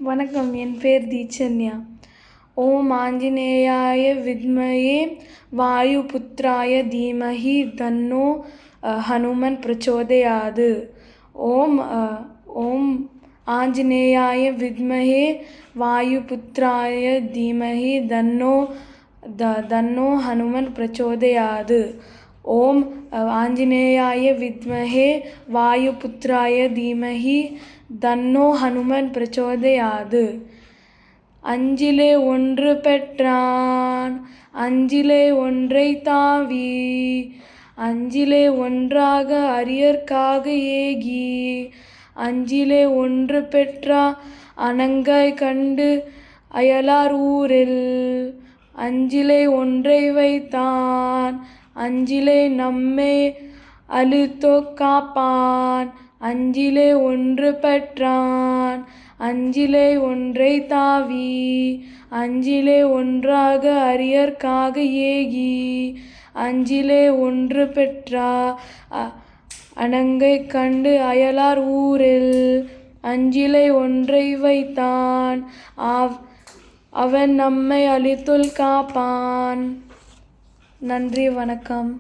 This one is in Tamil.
வணக்கம். என் பேர் தீட்சண்யா. ஓம் ஆஞ்சநேயாய வித்மஹே வாயுபுத்ராய தீமஹி தன்னோ ஹனுமன் பிரச்சோதயாது. ஓம் ஆஞ்சநேயாய வித்மஹே வாயுபுத்ராய தீமஹி தன்னோ ஹனுமன் பிரச்சோதயாது. ஓம் ஆஞ்சநேயாய வித்மஹே வாயுபுத்ராய தீமஹி தன்னோ ஹனுமன் பிரச்சோதயாது. அஞ்சிலே ஒன்று பெற்றான் அஞ்சிலே ஒன்றைத் தாவி அஞ்சிலே ஒன்றாக அரியர்க்காக ஏகி அஞ்சிலே ஒன்று பெற்றா அணங்கை கண்டு அயலார் ஊரில் அஞ்சிலே ஒன்றை வைத்தான் அஞ்சிலே நம்மை அழித்தொக் காப்பான். அஞ்சிலே ஒன்று பெற்றான் அஞ்சிலே ஒன்றைத் தாவி அஞ்சிலே ஒன்றாக அரியர்க்காக ஏகி அஞ்சிலே ஒன்று பெற்றா அணங்கை கண்டு அயலார் ஊரில் அஞ்சிலே ஒன்றை வைத்தான் அவன் நம்மை அழித்துள் காப்பான். நன்றி, வணக்கம்.